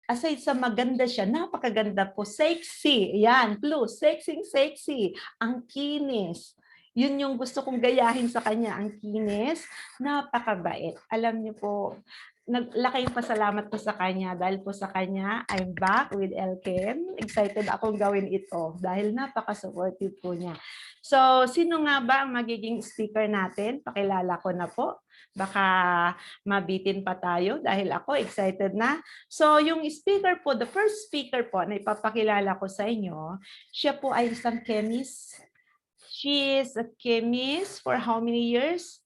aside sa maganda siya, napakaganda po. Sexy. Yan, clue. Sexy, sexy. Ang kinis. Yun yung gusto kong gayahin sa kanya. Ang kinis. Napakabait. Alam niyo po, laking pasalamat ko sa kanya. Dahil po sa kanya, I'm back with Elken. Excited akong gawin ito. Dahil napaka-supportive po niya. So, sino nga ba ang magiging speaker natin? Pakilala ko na po. Baka mabitin pa tayo dahil ako excited na. So yung speaker po, the first speaker po na ipapakilala ko sa inyo, siya po ay isang chemist. She is a chemist for how many years?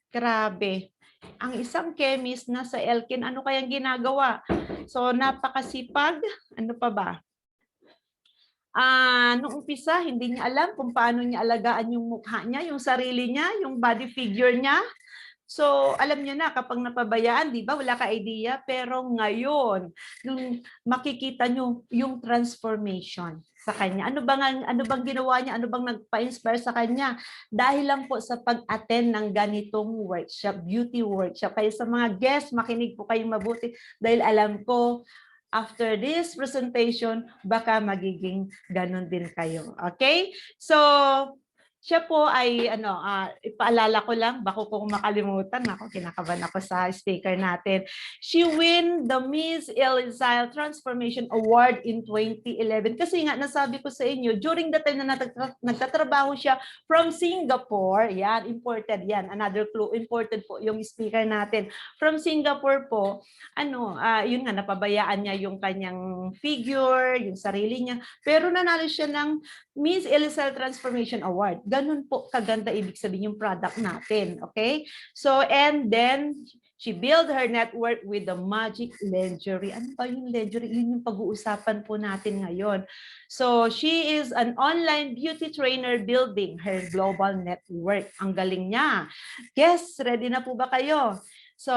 Grabe. Ang isang chemist na sa Elkin, ano kayang ginagawa? So napakasipag, ano pa ba? Nung umpisa, hindi niya alam kung paano niya alagaan yung mukha niya, yung sarili niya, yung body figure niya. So, alam niyo na, kapag napabayaan, di ba, wala ka idea. Pero ngayon, nung makikita niyo yung transformation sa kanya. Ano bang ginawa niya? Ano bang nagpa-inspire sa kanya? Dahil lang po sa pag-attend ng ganitong workshop, beauty workshop. Kaya sa mga guests, makinig po kayong mabuti. Dahil alam ko, after this presentation, baka magiging ganun din kayo. Okay? So, siya po ay ipaalala ko lang, bako kung makalimutan, ako kinakabahan ako sa speaker natin. She win the Miss Style Transformation Award in 2011 kasi nga nasabi ko sa inyo during the time na nagtatrabaho siya from Singapore. Yan, imported yan. Another clue, imported po yung speaker natin. From Singapore po, yun nga napabayaan niya yung kanyang figure, yung sarili niya. Pero nanalo siya ng Miss Style Transformation Award. Ganun po kaganda ibig sabihin yung product natin. Okay? So, and then, she built her network with the magic lingerie. Ano ba yung lingerie? Yun yung pag-uusapan po natin ngayon. So, she is an online beauty trainer building her global network. Ang galing niya. Yes, ready na po ba kayo? So,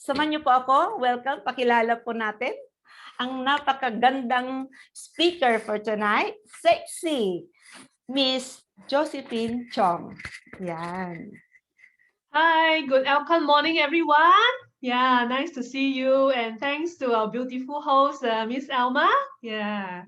samahan niyo po ako. Welcome. Pakilala po natin ang napakagandang speaker for tonight, sexy, Miss Josephine Chong. Yan. Hi, good morning, everyone. Yeah, nice to see you, and thanks to our beautiful host, Miss Alma. Yeah.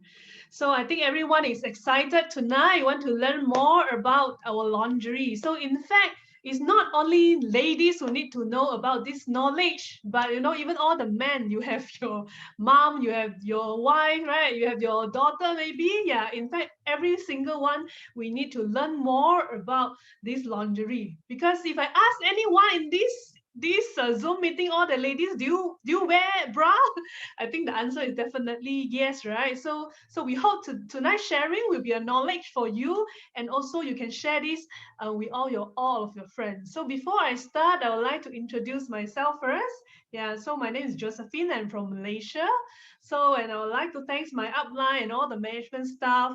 So I think everyone is excited tonight. Want to learn more about our lingerie. So in fact, it's not only ladies who need to know about this knowledge, but even all the men. You have your mom, you have your wife, right? You have your daughter, maybe. Yeah. In fact, every single one, we need to learn more about this lingerie. Because if I ask anyone in this Zoom meeting, all the ladies, do you wear bra? I think the answer is definitely yes, right? So we hope tonight's sharing will be a knowledge for you, and also you can share this with all of your friends. So before I start, I would like to introduce myself first. Yeah, so my name is Josephine. I'm from Malaysia. So, and I would like to thank my upline and all the management staff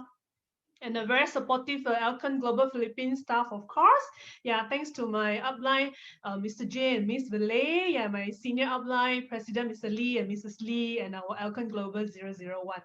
and a very supportive Alcon Global Philippines staff, of course. Yeah, thanks to my upline, Mr. J and Miss Valet. Yeah, my senior upline, President Mr. Lee and Mrs. Lee, and our Alcon Global 001.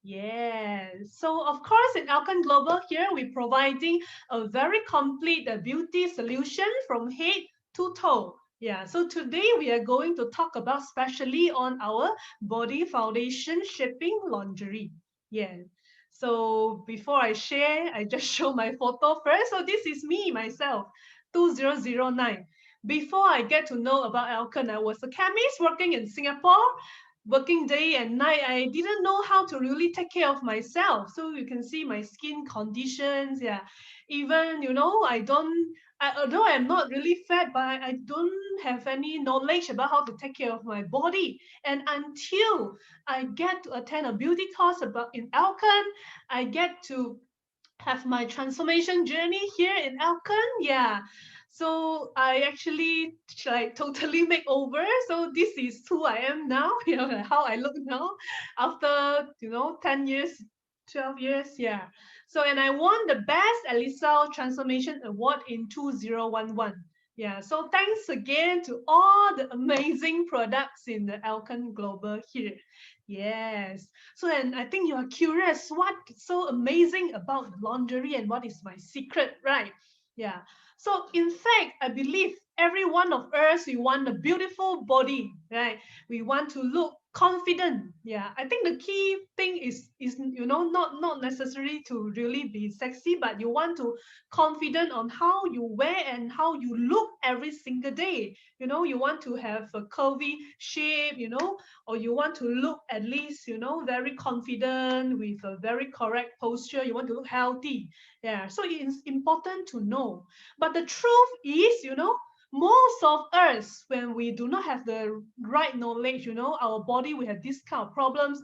Yes. So, of course, in Alcon Global here, we're providing a very complete beauty solution from head to toe. Yeah, so today we are going to talk about specially on our body foundation shaping lingerie. Yeah. So before I share, I just show my photo first. So this is me, myself, 2009. Before I get to know about Alcon, I was a chemist working in Singapore, working day and night. I didn't know how to really take care of myself. So you can see my skin conditions. Yeah, even, although I'm not really fat, but I don't have any knowledge about how to take care of my body. And until I get to attend a beauty course about in Alcon, I get to have my transformation journey here in Alcon. Yeah. So I actually totally make over. So this is who I am now, how I look now after, 10 years, 12 years. Yeah. So, and I won the Best Elisa Transformation Award in 2011. Yeah, so thanks again to all the amazing products in the Alcon Global here. Yes. So, and I think you are curious what's so amazing about lingerie and what is my secret, right? Yeah. So, in fact, I believe every one of us, we want a beautiful body, right? We want to look confident. Yeah, I think the key thing is you know, not necessary to really be sexy, but you want to confident on how you wear and how you look every single day. You know, you want to have a curvy shape, you know, or you want to look at least, you know, very confident with a very correct posture. You want to look healthy. Yeah, so it's important to know. But the truth is, you know, most of us, when we do not have the right knowledge, you know, our body will have this kind of problems.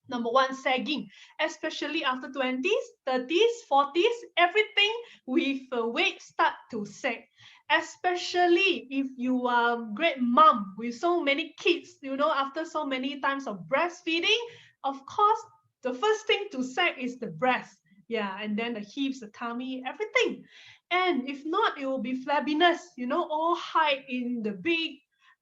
Number one, sagging, especially after 20s, 30s, 40s, everything with weight start to sag. Especially if you are a great mom with so many kids, you know, after so many times of breastfeeding, of course, the first thing to sag is the breast. Yeah, and then the hips, the tummy, everything. And if not, it will be flabbiness, you know, all hide in the big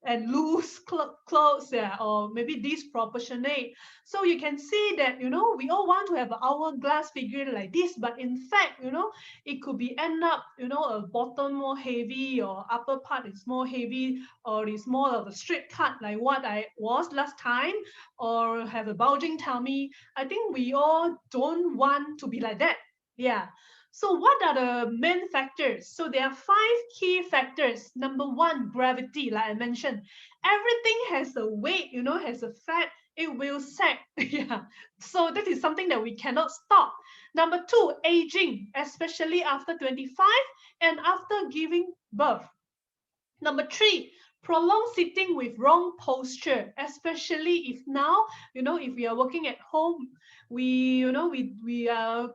and loose clothes, yeah, or maybe disproportionate. So you can see that, you know, we all want to have an hourglass figure like this, but in fact, you know, it could be end up, you know, a bottom more heavy or upper part is more heavy, or it's more of a straight cut like what I was last time, or have a bulging tummy. I think we all don't want to be like that. Yeah. So what are the main factors? So there are 5 key factors. Number one, gravity, like I mentioned. Everything has a weight, you know, has a fat, it will sag. Yeah. So that is something that we cannot stop. Number two, aging, especially after 25 and after giving birth. Number three, prolonged sitting with wrong posture, especially if now, you know, if we are working at home, we, you know, we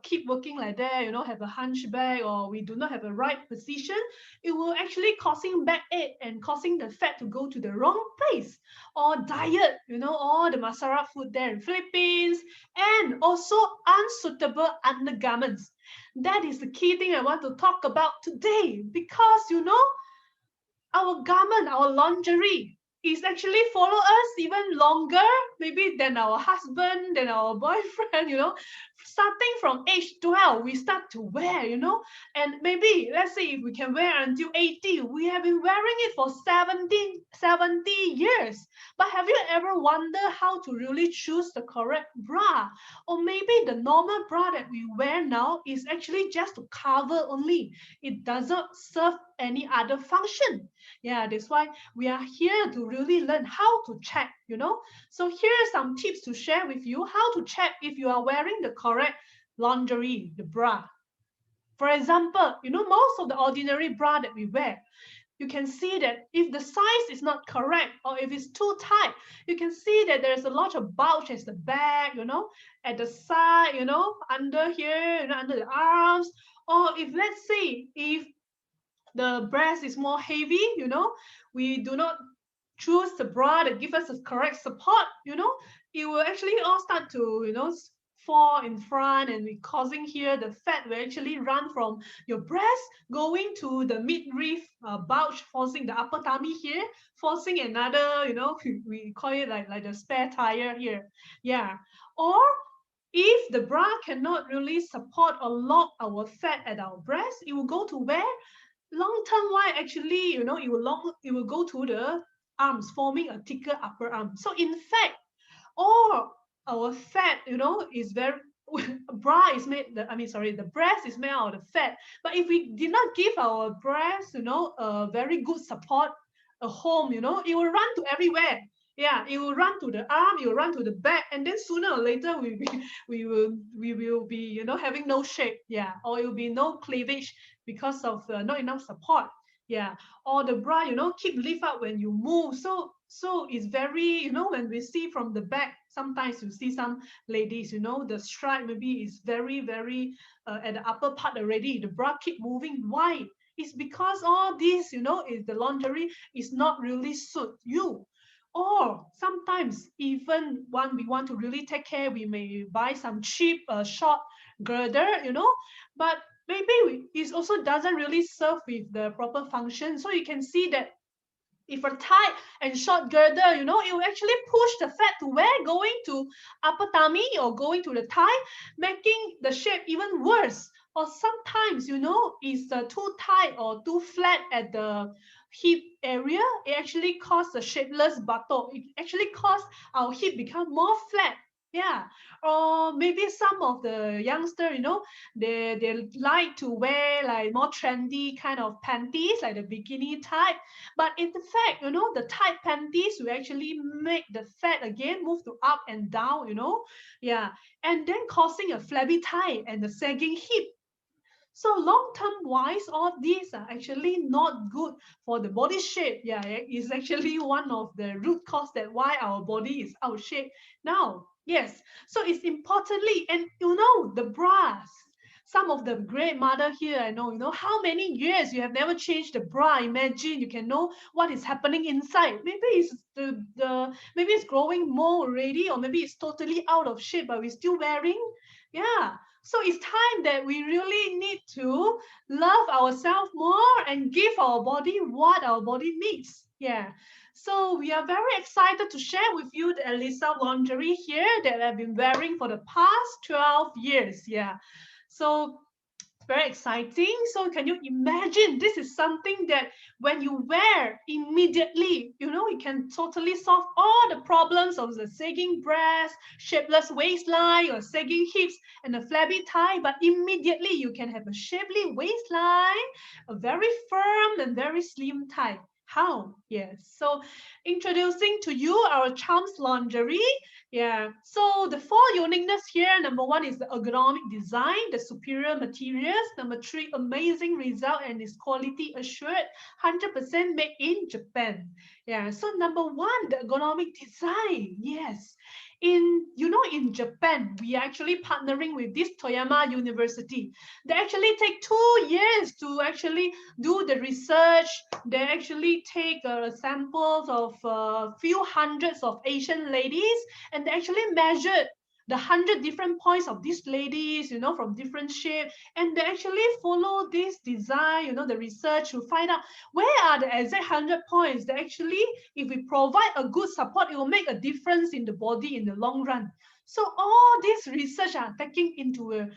keep working like that, you know, have a hunchback, or we do not have a right position, it will actually causing backache and causing the fat to go to the wrong place. Or diet, you know, all the masara food there in Philippines, and also unsuitable undergarments. That is the key thing I want to talk about today, because you know, our garment, our lingerie is actually follow us even longer, maybe than our husband, than our boyfriend, you know. Starting from age 12, we start to wear, you know, and maybe let's say if we can wear until 80, we have been wearing it for 70 years. But have you ever wondered how to really choose the correct bra? Or maybe the normal bra that we wear now is actually just to cover only. It doesn't serve any other function. Yeah, that's why we are here to really learn how to check, you know. So here are some tips to share with you how to check if you are wearing the correct lingerie, the bra. For example, you know, most of the ordinary bra that we wear, you can see that if the size is not correct or if it's too tight, you can see that there's a lot of bulge at the back, you know, at the side, you know, under here, you know, under the arms. Or if let's say if the breast is more heavy, you know, we do not choose the bra that give us the correct support, you know, it will actually all start to, you know, fall in front, and we causing here the fat will actually run from your breast going to the midriff bulge, forcing the upper tummy here, forcing another, you know, we call it like the spare tire here. Yeah. Or if the bra cannot really support or lock our fat at our breast, it will go to where? Long term why actually, you know, it will go to the arms, forming a thicker upper arm. So in fact, all our fat, you know, is very bra is made the, I mean sorry, the breast is made out of fat. But if we did not give our breast, you know, a very good support, a home, you know, it will run to everywhere. Yeah, it will run to the arm, it will run to the back, and then sooner or later we will be, you know, having no shape. Yeah, or it will be no cleavage because of not enough support. Yeah, or the bra, you know, keep lift up when you move. So it's very, you know, when we see from the back, sometimes you see some ladies, you know, the stripe maybe is very at the upper part already. The bra keep moving. Why? It's because all this, you know, is the lingerie is not really suit you. Or sometimes even when we want to really take care, we may buy some cheap short girder, you know, but maybe it also doesn't really serve with the proper function. So you can see that if a tight and short girder, you know, it will actually push the fat to where? Going to upper tummy or going to the thigh, making the shape even worse. Or sometimes, you know, it's too tight or too flat at the hip area, it actually causes a shapeless buttock. It actually causes our hip become more flat. Yeah, or maybe some of the youngster, they like to wear like more trendy kind of panties, like the bikini type. But in fact, the tight panties will actually make the fat again move to up and down, yeah, and then causing a flabby thigh and the sagging hip. So long-term wise, all these are actually not good for the body shape. Yeah, it's actually one of the root cause that why our body is out of shape now. Yes, so it's importantly, and the bras. Some of the great mother here, I know, how many years you have never changed the bra. Imagine you can know what is happening inside. Maybe it's maybe it's growing more already, or maybe it's totally out of shape, but we're still wearing. Yeah, so it's time that we really need to love ourselves more and give our body what our body needs. Yeah. So we are very excited to share with you the Elisa lingerie here that I've been wearing for the past 12 years. Yeah. So very exciting. So can you imagine, this is something that when you wear immediately, it can totally solve all the problems of the sagging breast, shapeless waistline, or sagging hips and a flabby thigh. But immediately you can have a shapely waistline, a very firm and very slim thigh. How? Yes. So introducing to you our Charms lingerie. Yeah, so the four uniqueness here, number one is the ergonomic design, the superior materials. Number three, amazing result and is quality assured, 100% made in Japan. Yeah, so number one, the ergonomic design. Yes, in Japan, we are actually partnering with this Toyama University. They actually take 2 years to actually do the research. They actually take samples of a few hundreds of Asian ladies, and they actually measured the 100 different points of these ladies, from different shape, and they actually follow this design, the research to find out where are the exact 100 points that actually, if we provide a good support, it will make a difference in the body in the long run. So all this research are taking into a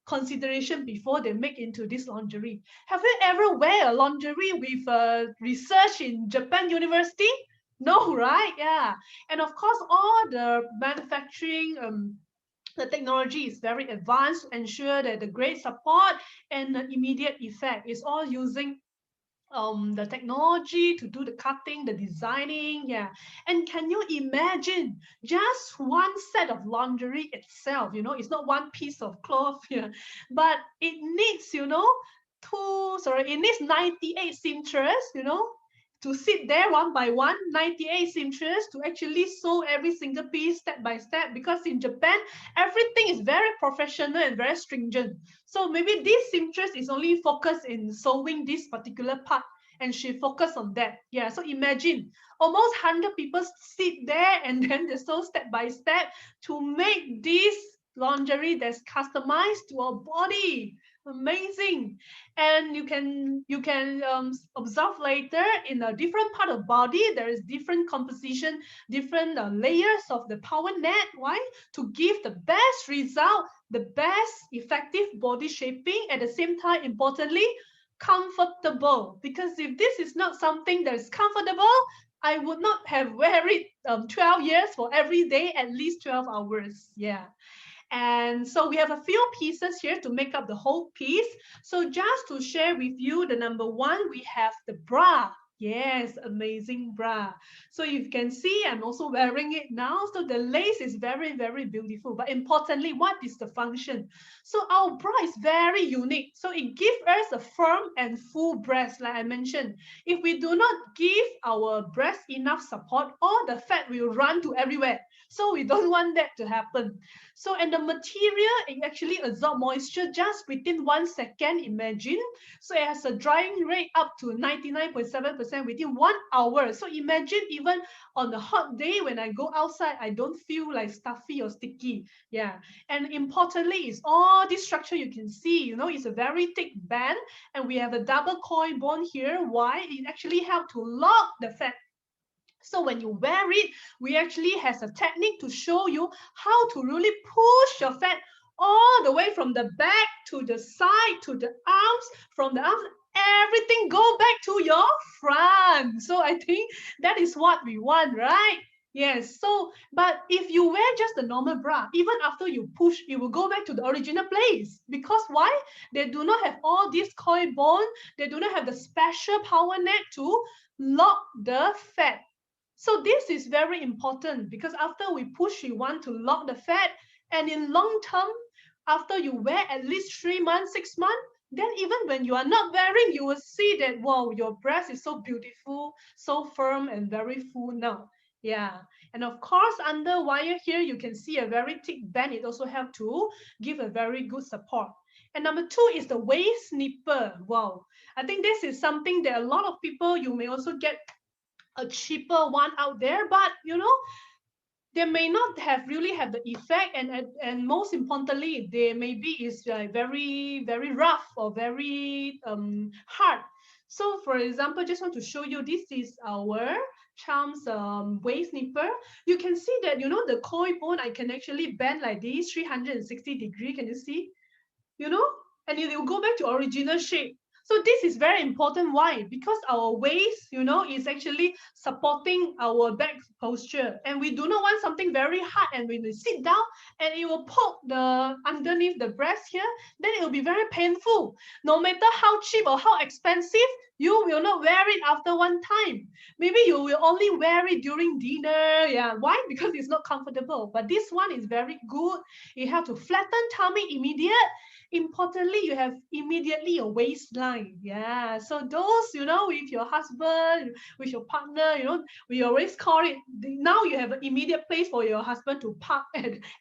consideration before they make into this lingerie. Have you ever wear a lingerie with research in Japan University? No, right? Yeah. And of course, all the manufacturing the technology is very advanced to ensure that the great support and the immediate effect is all using the technology to do the cutting, the designing, yeah. And can you imagine just one set of lingerie itself, it's not one piece of cloth here, but it needs, it needs 98 seamstress, to sit there one by one, 98 seamstress to actually sew every single piece step by step, because in Japan, everything is very professional and very stringent. So maybe this seamstress is only focused in sewing this particular part, and she focused on that. Yeah, so imagine almost 100 people sit there and then they sew step by step to make this lingerie that's customized to our body. Amazing. And you can observe later in a different part of body there is different composition, different layers of the power net. Why? To give the best result, the best effective body shaping, at the same time, importantly, comfortable. Because if this is not something that is comfortable, I would not have wear it 12 years for every day, at least 12 hours. Yeah. And so we have a few pieces here to make up the whole piece. So just to share with you, the number one, we have the bra. Yes, amazing bra. So you can see I'm also wearing it now. So the lace is very, very beautiful. But importantly, what is the function? So our bra is very unique. So it gives us a firm and full breast, like I mentioned. If we do not give our breast enough support, all the fat will run to everywhere. So we don't want that to happen. So, and the material, it actually absorbs moisture just within 1 second, imagine. So it has a drying rate up to 99.7% within 1 hour. So imagine even on a hot day when I go outside, I don't feel like stuffy or sticky. Yeah. And importantly, is all this structure you can see, it's a very thick band, and we have a double coil bond here. Why? It actually helps to lock the fat. So when you wear it, we actually has a technique to show you how to really push your fat all the way from the back to the side to the arms, from the arms everything go back to your front. So I think that is what we want, right? Yes. So, but if you wear just the normal bra, even after you push, it will go back to the original place. Because why? They do not have all this coil bone. They do not have the special power net to lock the fat. So this is very important because after we push, we want to lock the fat. And in long term, after you wear at least 3 months, 6 months, then even when you are not wearing, you will see that, wow, your breast is so beautiful, so firm and very full now. Yeah. And of course, under wire here, you can see a very thick band. It also helps to give a very good support. And number 2 is the waist nipper. Wow. I think this is something that a lot of people, you may also get a cheaper one out there, but you know, they may not have really have the effect, and most importantly, they maybe is very rough or very hard. So for example, just want to show you, this is our Charms waist nipper. You can see that, you know, the coil bone, I can actually bend like this 360 degree. Can you see? You know, and it will go back to original shape. So this is very important. Why? Because our waist, you know, is actually supporting our back posture, and we do not want something very hard. And when we sit down and it will poke the underneath the breast here, then it will be very painful. No matter how cheap or how expensive, you will not wear it after one time. Maybe you will only wear it during dinner. Yeah, why? Because it's not comfortable. But this one is very good. You have to flatten tummy immediate. Importantly, you have immediately a waistline. Yeah, so those, you know, with your husband, with your partner, you know, we always call it, now you have an immediate place for your husband to park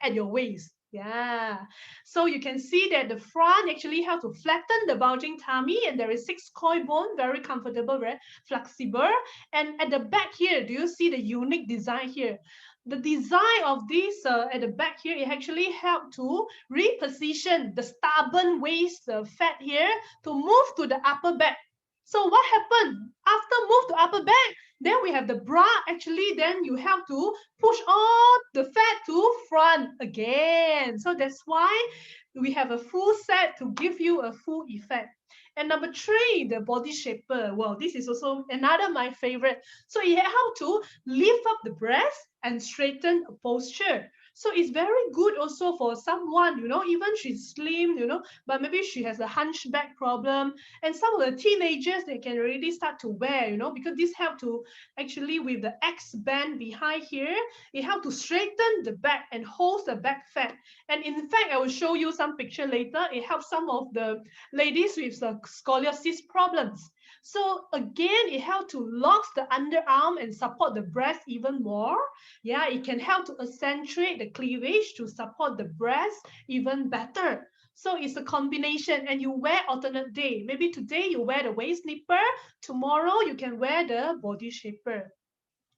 at your waist. Yeah, so you can see that the front actually helps to flatten the bulging tummy, and there is 6 coil bone, very comfortable, very flexible. And at the back here, do you see the unique design here? The design of this at the back here, it actually helped to reposition the stubborn waist fat here to move to the upper back. So what happened? After move to upper back, then we have the bra. Actually, then you have to push all the fat to front again. So that's why we have a full set to give you a full effect. And number 3, the body shaper. Well, this is also another my favorite. So it helps to lift up the breast and straighten a posture. So it's very good also for someone, you know, even she's slim, you know, but maybe she has a hunchback problem. And some of the teenagers, they can already start to wear, you know, because this helps to actually, with the X band behind here, it helps to straighten the back and holds the back fat. And in fact, I will show you some picture later. It helps some of the ladies with the scoliosis problems. So again, it helps to lock the underarm and support the breast even more. Yeah, it can help to accentuate the cleavage to support the breast even better. So it's a combination, and you wear alternate day. Maybe today you wear the waist nipper, tomorrow you can wear the body shaper.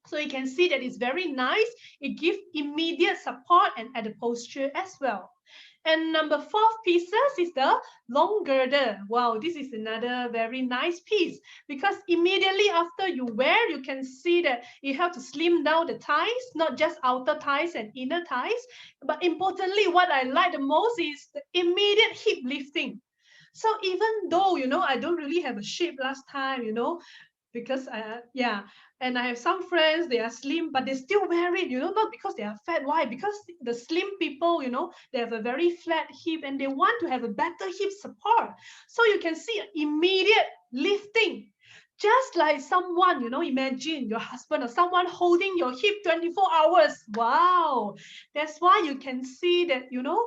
So you can see that it's very nice. It gives immediate support and at the posture as well. And number 4 pieces is the long girder. Wow, this is another very nice piece, because immediately after you wear, you can see that it helps to slim down the thighs, not just outer thighs and inner thighs. But importantly, what I like the most is the immediate hip lifting. So even though, you know, I don't really have a shape last time, you know, because yeah, and I have some friends, they are slim, but they still wear it, you know, not because they are fat. Why? Because the slim people, you know, they have a very flat hip and they want to have a better hip support. So you can see immediate lifting. Just like someone, you know, imagine your husband or someone holding your hip 24 hours. Wow. That's why you can see that, you know,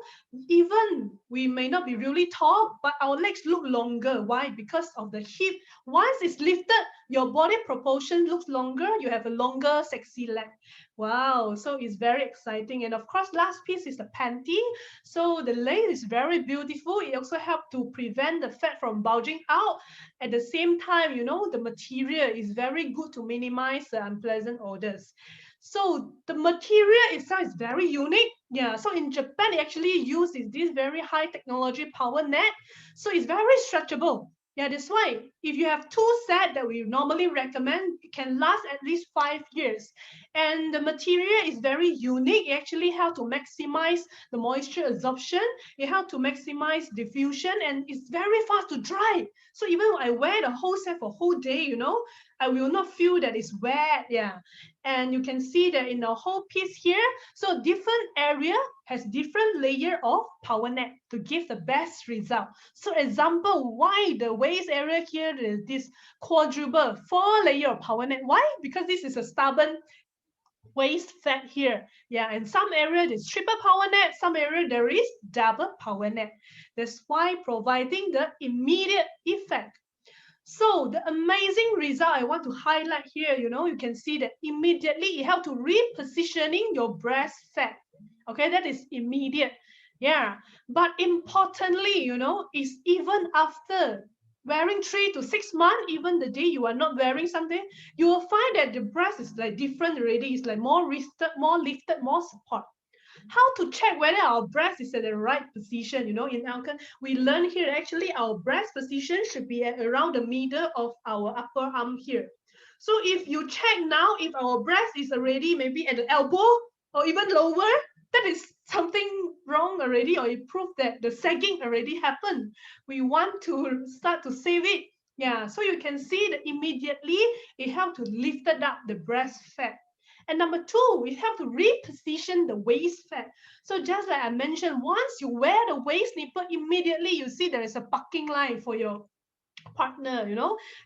even we may not be really tall, but our legs look longer. Why? Because of the hip. Once it's lifted, your body proportion looks longer. You have a longer, sexy leg. Wow. So it's very exciting. And of course, last piece is the panty. So the lace is very beautiful. It also helps to prevent the fat from bulging out. At the same time, you know, the material is very good to minimize the unpleasant odors. So the material itself is very unique. Yeah, so in Japan, it actually uses this very high technology power net. So it's very stretchable. Yeah, that's why if you have 2 sets that we normally recommend, it can last at least 5 years. And the material is very unique. It actually helps to maximize the moisture absorption. It helps to maximize diffusion, and it's very fast to dry. So even when I wear the whole set for whole day, I will not feel that it's wet. Yeah. And you can see that in the whole piece here. So different area has different layer of power net to give the best result. So example, why the waist area here is this quadruple 4-layer of power net? Why? Because this is a stubborn waist fat here. Yeah, and some area there's triple power net, some area there is double power net. That's why providing the immediate effect. So the amazing result I want to highlight here, you can see that immediately it helps to repositioning your breast fat. Okay, that is immediate. Yeah, but importantly, is even after wearing 3 to 6 months, even the day you are not wearing something, you will find that the breast is like different already. It's like more lifted, more support. How to check whether our breast is at the right position? In Alkan, we learn here actually our breast position should be at around the middle of our upper arm here. So if you check now, if our breast is already maybe at the elbow or even lower, that is something wrong already, or it proves that the sagging already happened. We want to start to save it. Yeah, so you can see that immediately it helps to lift up the breast fat. And number 2, we have to reposition the waist fat. So just like I mentioned, once you wear the waist nipple, immediately you see there is a bucking line for your partner,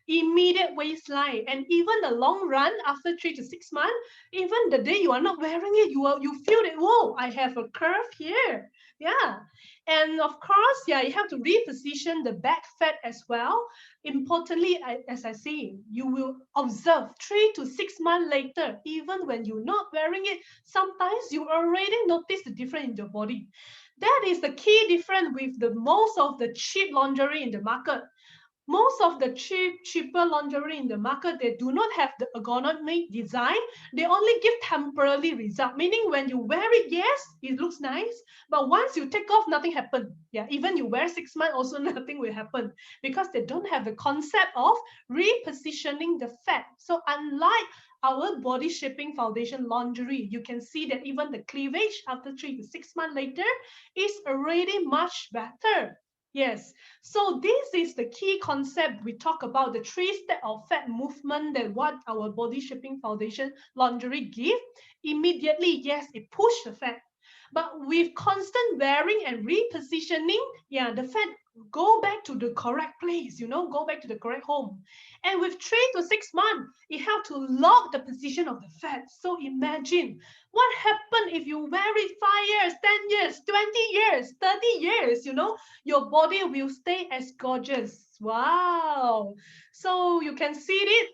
immediate waistline. And even the long run after 3 to 6 months, even the day you are not wearing it, you feel that, whoa, I have a curve here. Yeah. And of course, yeah, you have to reposition the back fat as well. Importantly, as I say, you will observe 3 to 6 months later, even when you're not wearing it, sometimes you already notice the difference in your body. That is the key difference with the most of the cheap lingerie in the market. Most of the cheaper lingerie in the market, they do not have the ergonomic design. They only give temporary result, meaning when you wear it, yes, it looks nice, but once you take off, nothing happens. Yeah, even you wear 6 months, also nothing will happen because they don't have the concept of repositioning the fat. So unlike our body shaping foundation lingerie, you can see that even the cleavage after 3 to 6 months later is already much better. Yes, so this is the key concept. We talk about the 3 steps of fat movement that what our body shaping foundation lingerie give. Immediately, yes, it push the fat. But with constant wearing and repositioning, yeah, the fat go back to the correct place, go back to the correct home. And with 3 to 6 months, it helps to lock the position of the fat. So imagine what happened if you wear it 5 years, 10 years, 20 years, 30 years, your body will stay as gorgeous. Wow. So you can see it.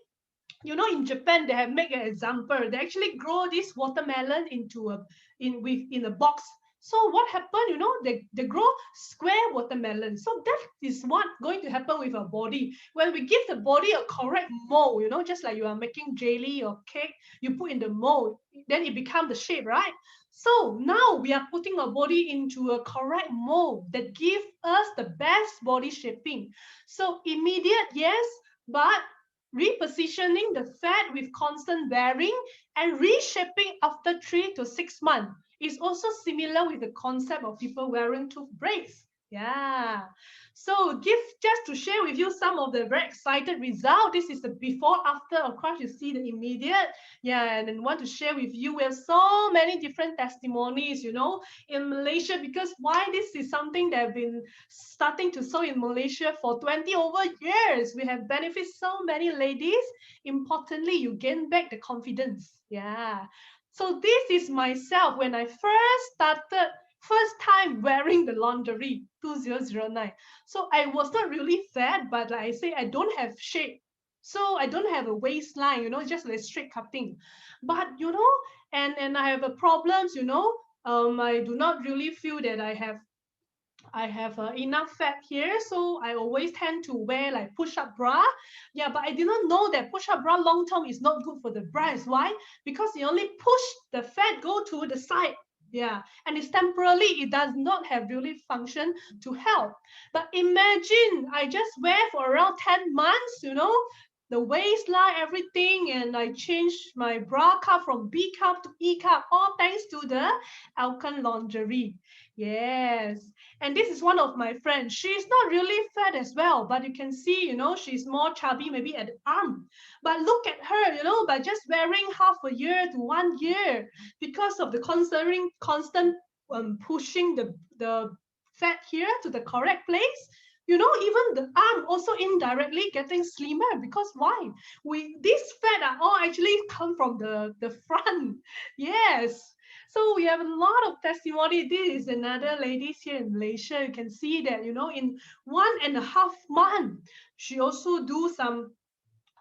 In Japan, they have made an example. They actually grow this watermelon into in a box. So what happened? They grow square watermelon. So that is what going to happen with our body. When we give the body a correct mold, just like you are making jelly or cake, you put in the mold, then it becomes the shape, right? So now we are putting our body into a correct mold that gives us the best body shaping. So immediate, yes, but repositioning the fat with constant wearing and reshaping after 3 to 6 months is also similar with the concept of people wearing tooth brace. Yeah. So just to share with you some of the very excited result. This is the before, after. Of course, you see the immediate. Yeah, and then want to share with you. We have so many different testimonies, in Malaysia, because why this is something that have been starting to sew in Malaysia for 20 over years. We have benefited so many ladies. Importantly, you gain back the confidence. Yeah. So this is myself when I first time wearing the lingerie, 2009. So I was not really fat, but like I say, I don't have shape. So I don't have a waistline, just like straight cutting. But, and I have a problems, I do not really feel that I have enough fat here, so I always tend to wear like push-up bra. Yeah, but I did not know that push-up bra long term is not good for the breast. Why? Because it only push the fat go to the side. Yeah, and it's temporarily, it does not have really function to help. But imagine I just wear for around 10 months, the waistline, everything, and I changed my bra cup from B cup to E cup, all thanks to the Alkan lingerie. Yes, and this is one of my friends. She's not really fat as well, but you can see, she's more chubby, maybe at the arm. But look at her, by just wearing half a year to 1 year, because of the constant pushing the fat here to the correct place, even the arm also indirectly getting slimmer. Because why? These fat are all actually come from the front. Yes. So we have a lot of testimony. This is another ladies here in Malaysia. You can see that, in 1.5 months, she also do some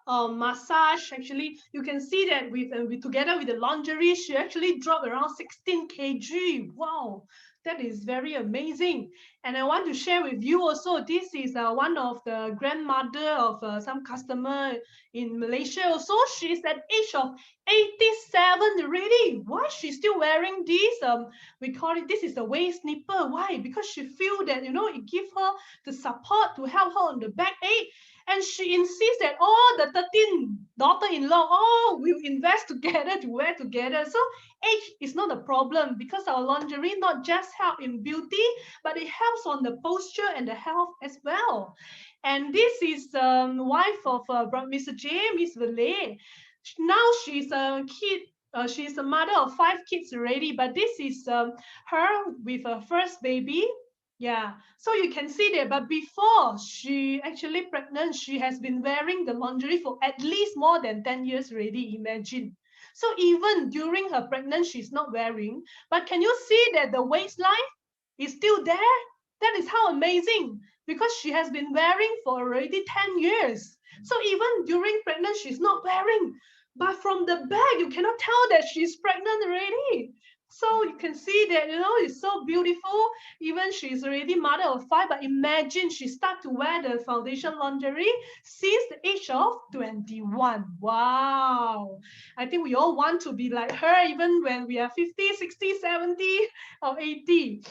massage. Actually, you can see that with together with the lingerie, she actually dropped around 16 kg. Wow, that is very amazing. And I want to share with you also, this is one of the grandmother of some customer in Malaysia also. She's at age of 87 already. Why she's still wearing this? We call it, this is the waist nipper. Why? Because she feel that, it gives her the support to help her on the backache. And she insists that all the 13 daughter-in-law all will invest together to wear together. So age is not a problem, because our lingerie not just help in beauty, but it helps on the posture and the health as well. And this is wife of Mr. J, Miss Valet. Now she's a kid. She's a mother of 5 kids already, but this is her with her first baby. Yeah, so you can see that, but before she actually pregnant, she has been wearing the lingerie for at least more than 10 years already, imagine. So even during her pregnancy, she's not wearing, but can you see that the waistline is still there? That is how amazing, because she has been wearing for already 10 years. So even during pregnancy, she's not wearing, but from the back, you cannot tell that she's pregnant already. So you can see that, it's so beautiful. Even she's already mother of 5, but imagine she start to wear the foundation lingerie since the age of 21. Wow. I think we all want to be like her, even when we are 50, 60, 70, or 80.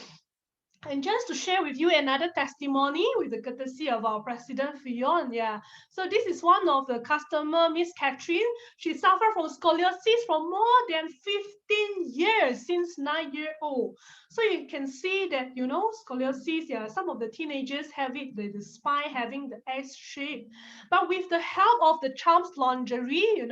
And just to share with you another testimony with the courtesy of our President Fion. Yeah. So this is one of the customer, Miss Catherine. She suffered from scoliosis for more than 15 years, since 9-year-old. So you can see that, scoliosis, yeah, some of the teenagers have it, the spine having the S shape. But with the help of the Charms lingerie,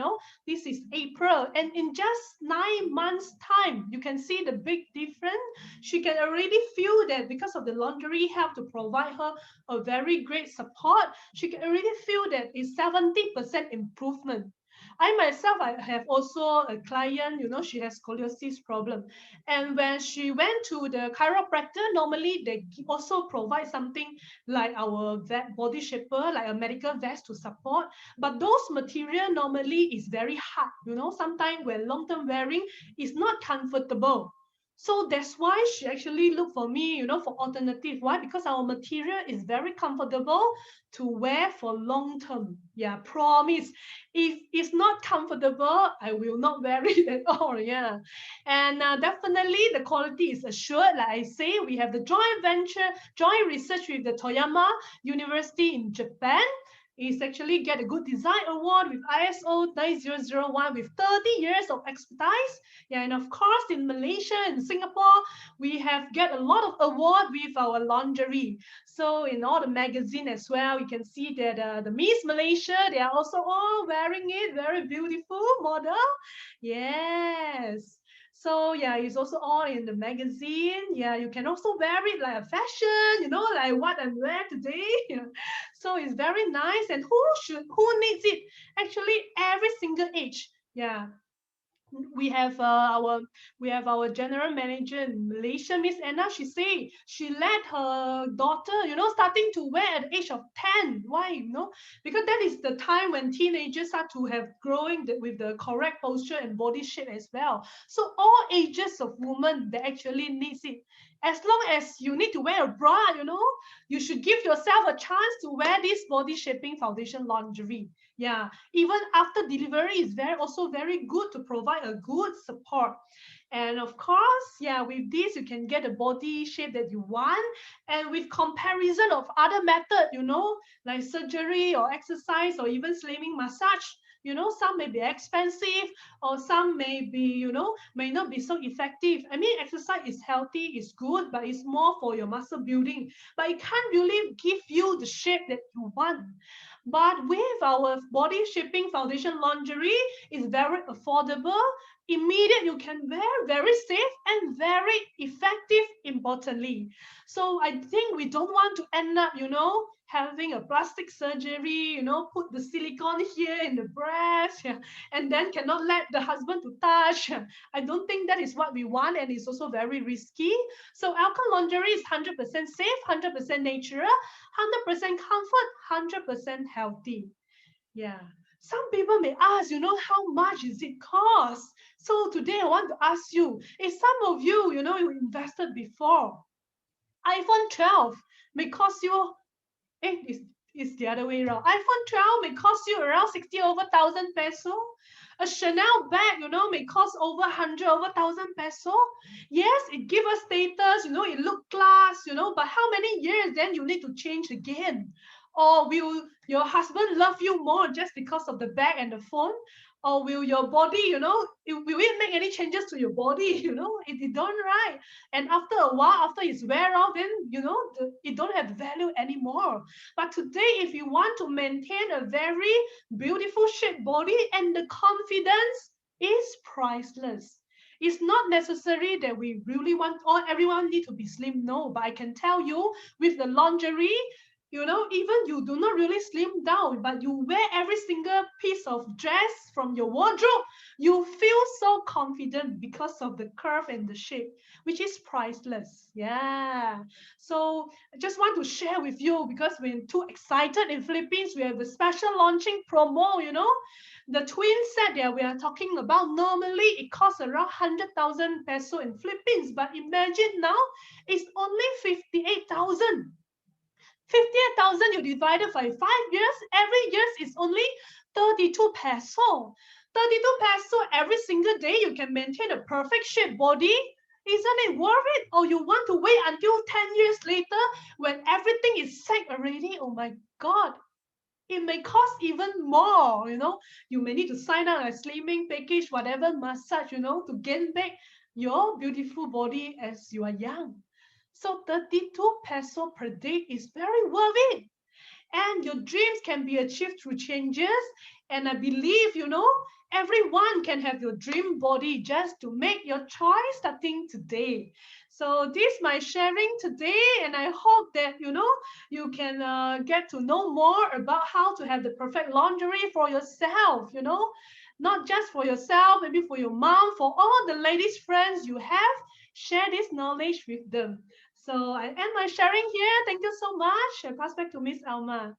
this is April, and in just 9 months time, you can see the big difference. She can already feel that because of the lingerie help to provide her a very great support, she can already feel that it's 70% improvement. I myself, I have also a client, she has scoliosis problem. And when she went to the chiropractor, normally they also provide something like our body shaper, like a medical vest to support. But those material normally is very hard, sometimes when long-term wearing is not comfortable. So that's why she actually looked for me, for alternative. Why? Because our material is very comfortable to wear for long term. Yeah, promise. If it's not comfortable, I will not wear it at all. Yeah, and definitely the quality is assured. Like I say, we have the joint research with the Toyama University in Japan. Is actually get a good design award with ISO 9001 with 30 years of expertise. Yeah, and of course in Malaysia and Singapore, we have get a lot of award with our lingerie. So in all the magazine as well, you can see that the Miss Malaysia, they are also all wearing it, very beautiful model. Yes. So yeah, it's also all in the magazine. Yeah, you can also wear it like a fashion, like what I'm wearing today. So it's very nice. And who needs it? Actually, every single age. Yeah, we have our general manager in Malaysia, Miss Anna. She say she let her daughter, starting to wear at the age of 10. Why? Because that is the time when teenagers start to have growing with the correct posture and body shape as well. So all ages of women that actually needs it. As long as you need to wear a bra, you should give yourself a chance to wear this body shaping foundation lingerie. Yeah, even after delivery is also very good to provide a good support. And of course, yeah, with this, you can get a body shape that you want. And with comparison of other method, like surgery or exercise or even slimming massage, some may be expensive or some may be, may not be so effective. I mean, exercise is healthy, it's good, but it's more for your muscle building. But it can't really give you the shape that you want. But with our body shaping foundation lingerie, it's very affordable, immediate, you can wear, very safe and very effective, importantly. So I think we don't want to end up, having a plastic surgery, put the silicone here in the breast, yeah, and then cannot let the husband to touch. I don't think that is what we want, and it's also very risky. So alcohol lingerie is 100% safe, 100% natural, 100% comfort, 100% healthy. Yeah. Some people may ask, how much is it cost? So today I want to ask you, if some of you, you invested before, iPhone 12 may cost you, it's the other way around. iPhone 12 may cost you around 60 over 1,000 peso. A Chanel bag, may cost over 100 over 1,000 peso. Yes, it gives us status, it look class, but how many years then you need to change again? Or will your husband love you more just because of the bag and the phone? Or will your body, will it make any changes to your body? It don't, right? And after a while, after it's wear off, then it don't have value anymore. But today, if you want to maintain a very beautiful shaped body, and the confidence is priceless. It's not necessary that we really want or everyone need to be slim. No, but I can tell you with the lingerie, even you do not really slim down, but you wear every single piece of dress from your wardrobe, you feel so confident because of the curve and the shape, which is priceless. Yeah. So I just want to share with you because we're too excited in Philippines. We have a special launching promo, the twin set that we are talking about. Normally it costs around 100,000 peso in Philippines, but imagine now it's only 58,000. 58,000 you divided by 5 years, every year is only 32 peso. 32 peso every single day, you can maintain a perfect shaped body. Isn't it worth it? Or you want to wait until 10 years later when everything is set already? Oh my God. It may cost even more, You may need to sign up a slimming package, whatever, massage, to gain back your beautiful body as you are young. So 32 peso per day is very worth it. And your dreams can be achieved through changes. And I believe, everyone can have your dream body just to make your choice starting today. So this is my sharing today. And I hope that, you can get to know more about how to have the perfect lingerie for yourself, not just for yourself, maybe for your mom, for all the ladies friends you have, share this knowledge with them. So I end my sharing here. Thank you so much. I pass back to Miss Alma.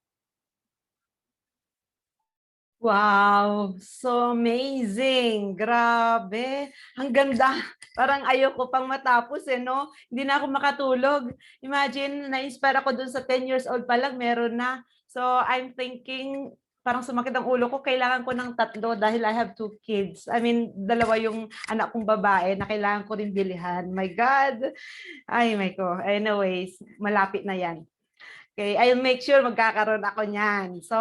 Wow, so amazing. Grabe. Ang ganda. Parang ayoko pang matapos no? Hindi na ako makatulog. Imagine, na-inspire ako dun sa 10 years old pa lang, meron na. So I'm thinking, parang sumakit ang ulo ko, kailangan ko ng 3 dahil I have 2 kids. I mean, 2 yung anak kong babae na kailangan ko rin bilihan. My God. Ay, my ko. Anyways, malapit na yan. Okay, I'll make sure magkakaroon ako niyan. So,